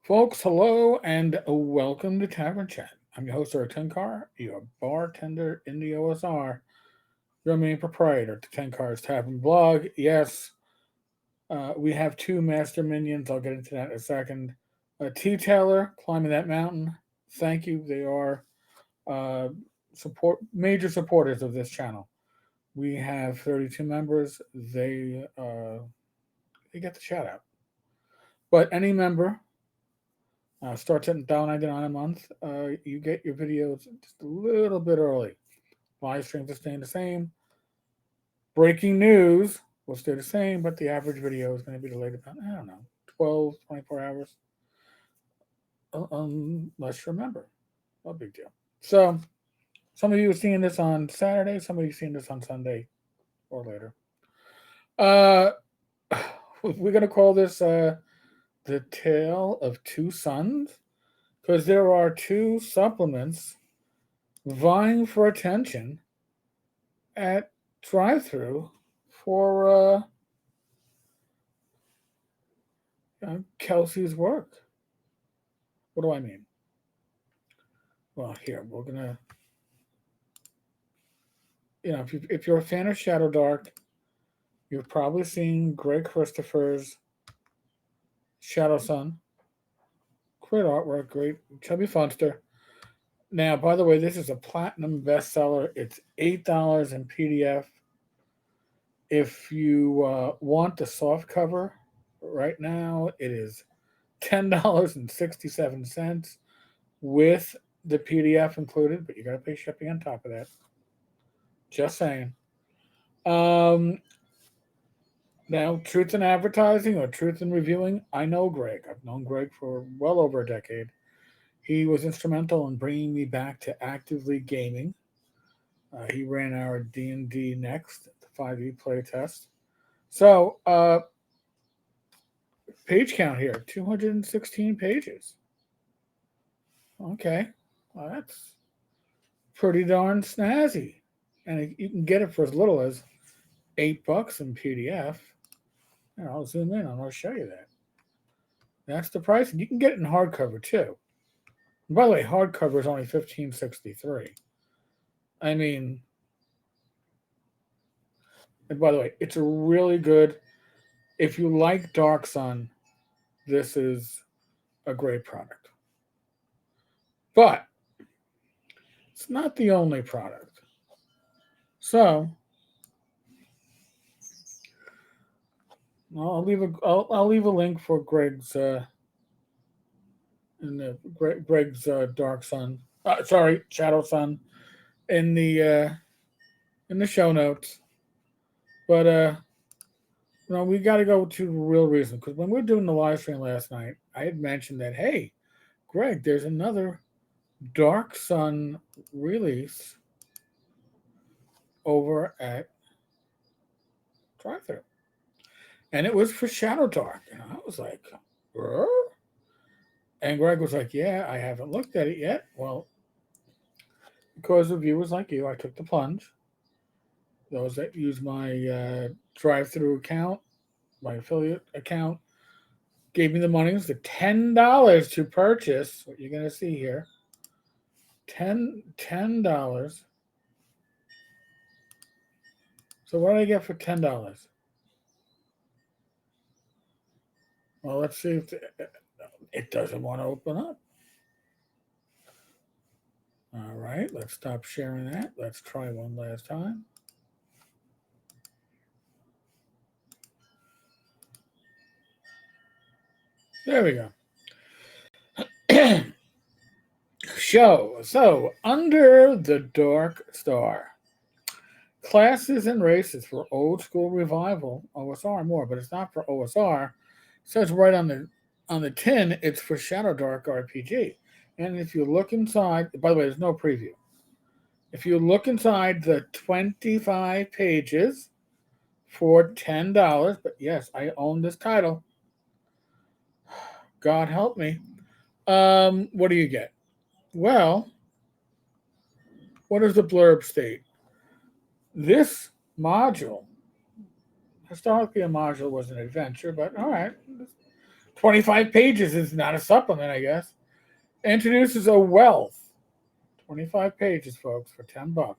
Folks, hello and welcome to Tavern Chat. I'm your host, Tenkar, your bartender in the OSR, your main proprietor to Tenkar's Tavern blog. Yes, we have two master minions. I'll get into that in a second. Tea Taylor, climbing that mountain. Thank you. They are uh, major supporters of this channel. We have 32 members. They get the shout out. But any member starts at $1.99 a month. You get your videos just a little bit early. Live streams are staying the same. Breaking news will stay the same, but the average video is going to be delayed about, I don't know, 12, 24 hours. Unless you remember. No big deal. So, some of you are seeing this on Saturday, some of you are seeing this on Sunday or later. Uh, we're going to call this The Tale of Two Sons, because there are two supplements vying for attention at drive-through for Kelsey's work. What do I mean? Well, here we're gonna, if you're a fan of ShadowDark, you've probably seen Greg Christopher's ShadowSun. Great artwork, great Chubby Funster. Now, by the way, this is a platinum bestseller. It's $8 in PDF. If you want the soft cover, right now it is $10.67 with the PDF included, but you got to pay shipping on top of that. Just saying. Now, truth in advertising or truth in reviewing, I know Greg. I've known Greg for well over a decade. He was instrumental in bringing me back to actively gaming. He ran our D&D Next, the 5e playtest. So, page count here, 216 pages. Okay, well, that's pretty darn snazzy. And you can get it for as little as $8 in PDF. Here, I'll zoom in and I'll show you that. That's the price. And you can get it in hardcover too. And by the way, hardcover is only $15.63. I mean, and by the way, it's a really good. If you like Dark Sun, this is a great product. But it's not the only product. So I'll leave a link for Greg's Dark Sun. Shadow Sun in the show notes. But we got to go to the real reason, because when we were doing the live stream last night, I had mentioned that, hey, Greg, there's another Dark Sun release over at Drive-Thru. And it was for ShadowDark. And I was like, Rrr? And Greg was like, yeah, I haven't looked at it yet. Well, because of viewers like you, I took the plunge. Those that use my drive-through account, my affiliate account, gave me the money. It was the $10 to purchase what you're going to see here. $10. So what did I get for $10? Well, let's see if it doesn't want to open up. All right, let's stop sharing that. Let's try one last time. There we go. So, Under the Dark Star. Classes and races for old school revival, OSR more, but it's not for OSR. It says right on the tin, it's for ShadowDark RPG. And if you look inside, by the way, there's no preview. If you look inside the 25 pages for $10, but yes, I own this title. God help me. What do you get? Well, what does the blurb state? This module, historically a module was an adventure, but all right, 25 pages is not a supplement, I guess. Introduces a wealth. 25 pages, folks, for $10.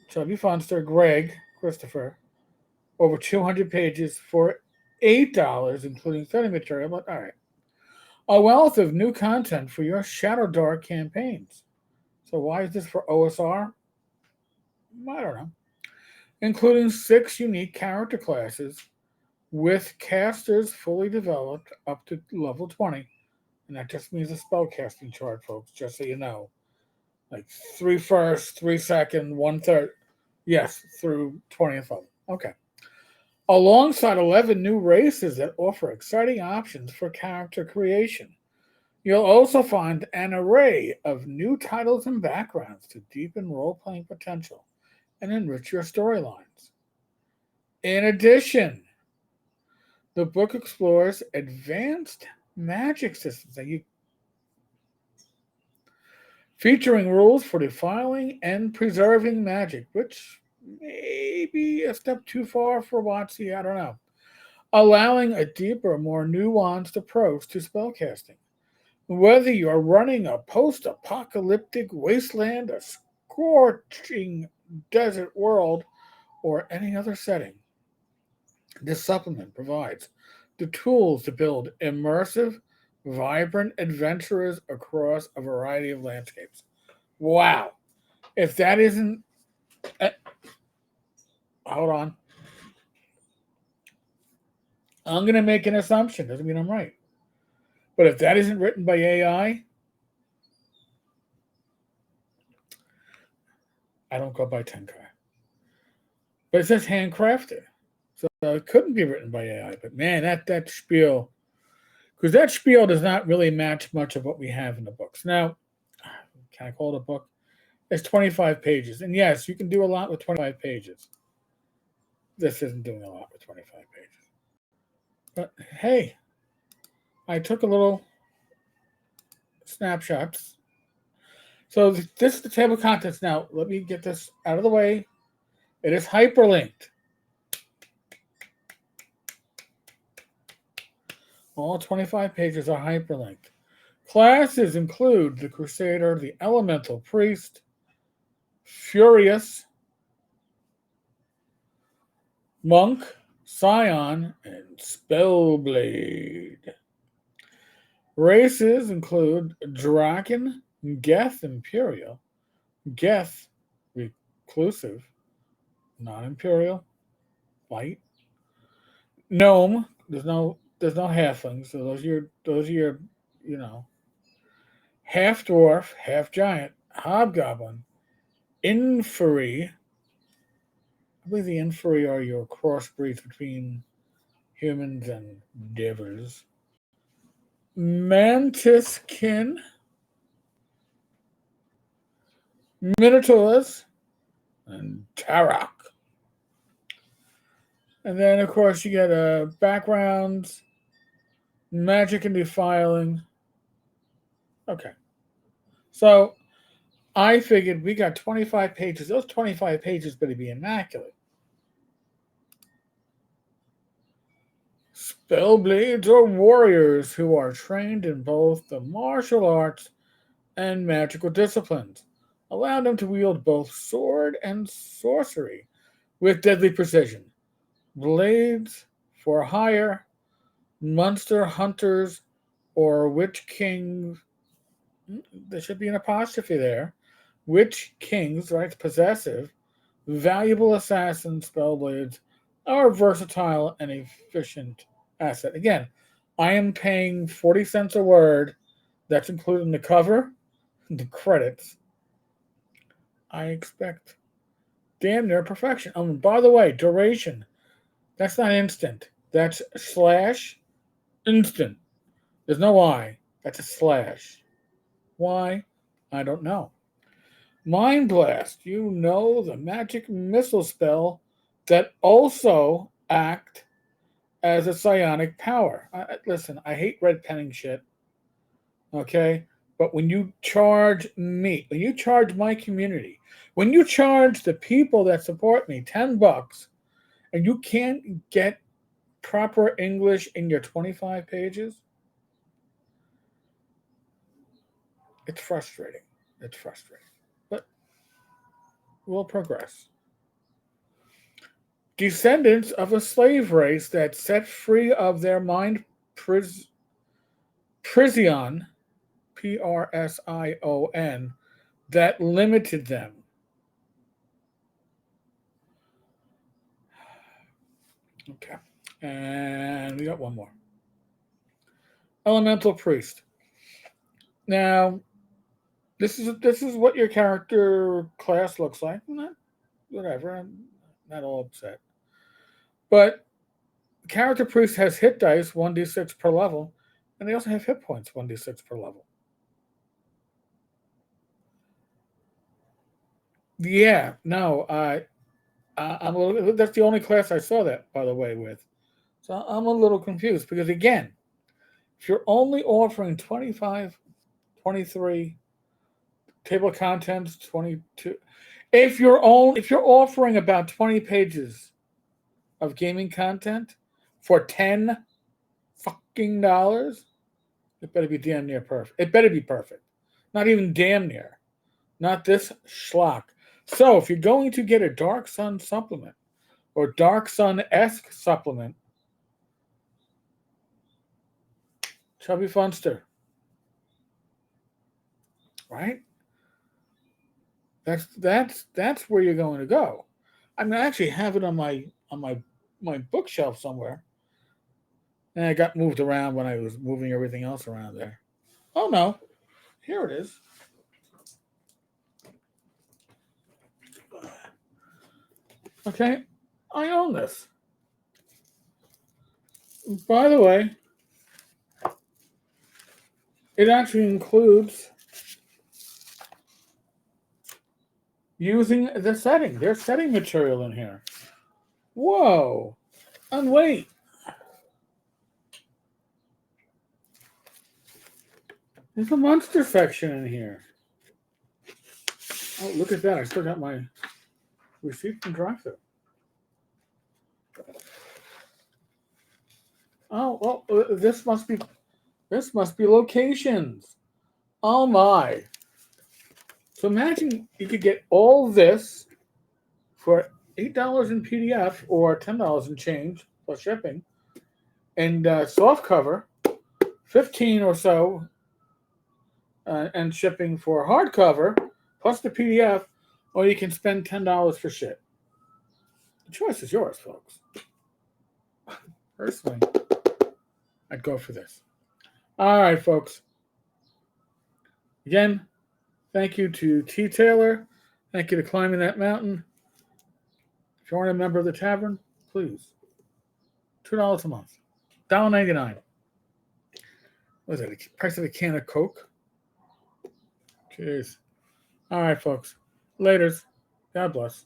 Chubby Funster, Greg, Christopher, over 200 pages for $8, including study material. But all right. A wealth of new content for your ShadowDark campaigns. So why is this for OSR? I don't know. Including 6 unique character classes with casters fully developed up to level 20. And that just means a spellcasting chart, folks, just so you know. Like 3 first, 3 second, 1 third. Yes, through 20th level. Okay. Alongside 11 new races that offer exciting options for character creation. You'll also find an array of new titles and backgrounds to deepen role-playing potential and enrich your storylines. In addition, the book explores advanced magic systems featuring rules for defiling and preserving magic, which may be a step too far for WotC, I don't know. Allowing a deeper, more nuanced approach to spellcasting. Whether you're running a post-apocalyptic wasteland, a scorching desert world, or any other setting, this supplement provides the tools to build immersive, vibrant adventurers across a variety of landscapes. Wow. If that isn't... hold on. I'm going to make an assumption. Doesn't mean I'm right. But if that isn't written by AI, I don't go by Tenkar. But it says handcrafted. So it couldn't be written by AI. But man, that spiel... because that spiel does not really match much of what we have in the books. Now, can I call it a book? It's 25 pages. And yes, you can do a lot with 25 pages. This isn't doing a lot with 25 pages. But hey, I took a little snapshots. So this is the table of contents. Now, let me get this out of the way. It is hyperlinked. All 25 pages are hyperlinked. Classes include the Crusader, the Elemental Priest, Furious, Monk, Scion, and Spellblade. Races include Draken, Geth Imperial, Geth Reclusive, non-Imperial, Light, Gnome. There's no halflings, so those are your half dwarf, half giant, hobgoblin, inferi. I believe the inferi are your crossbreeds between humans and devils. Mantiskin, minotaurs, and Tarok. And then, of course, you get backgrounds, magic and defiling. Okay. So I figured we got 25 pages. Those 25 pages better be immaculate. Spellblades are warriors who are trained in both the martial arts and magical disciplines, allowing them to wield both sword and sorcery with deadly precision. Blades for hire, monster hunters, or witch kings. There should be an apostrophe there. Witch kings, right? Possessive, valuable assassin spellblades are versatile and efficient asset. Again, I am paying 40 cents a word. That's included in the cover, the credits. I expect damn near perfection. By the way, duration. That's not instant. That's / instant. There's no I. That's a slash. Why? I don't know. Mind Blast. You know the magic missile spell that also act as a psionic power. Listen, I hate red penning shit. Okay? But when you charge me, when you charge my community, when you charge the people that support me $10, and you can't get proper English in your 25 pages, it's frustrating. It's frustrating. But we'll progress. Descendants of a slave race that set free of their mind prison, Prsion, that limited them. Okay. And we got one more. Elemental Priest. Now, this is what your character class looks like. Whatever. I'm not all upset. But character priest has hit dice 1d6 per level, and they also have hit points 1d6 per level. Yeah, no, I'm a little. That's the only class I saw that, by the way, with. So I'm a little confused because again, if you're only offering 25, 23 table of contents, 22, if you're offering about 20 pages of gaming content for $10 fucking dollars, it better be damn near perfect. It better be perfect. Not even damn near. Not this schlock. So if you're going to get a Dark Sun supplement or Dark Sun-esque supplement, Chubby Funster. Right? That's where you're going to go. I mean, I actually have it on my bookshelf somewhere. And I got moved around when I was moving everything else around there. Oh no. Here it is. Okay. I own this. By the way, it actually includes using the setting. There's setting material in here. Whoa. And wait. There's a monster section in here. Oh, look at that. I still got my receipt from drive-thru. Oh, well, this must be locations. Oh my. So imagine you could get all this for $8 in PDF or $10 in change plus shipping, and soft cover, 15 or so, and shipping for hardcover plus the PDF, or you can spend $10 for shit. The choice is yours, folks. Personally, I'd go for this. All right, folks. Again, thank you to T. Taylor. Thank you to Climbing That Mountain. If you aren't a member of the tavern, please. $2 a month. $1.99. What is that? The price of a can of Coke? Jeez. All right, folks. Laters. God bless.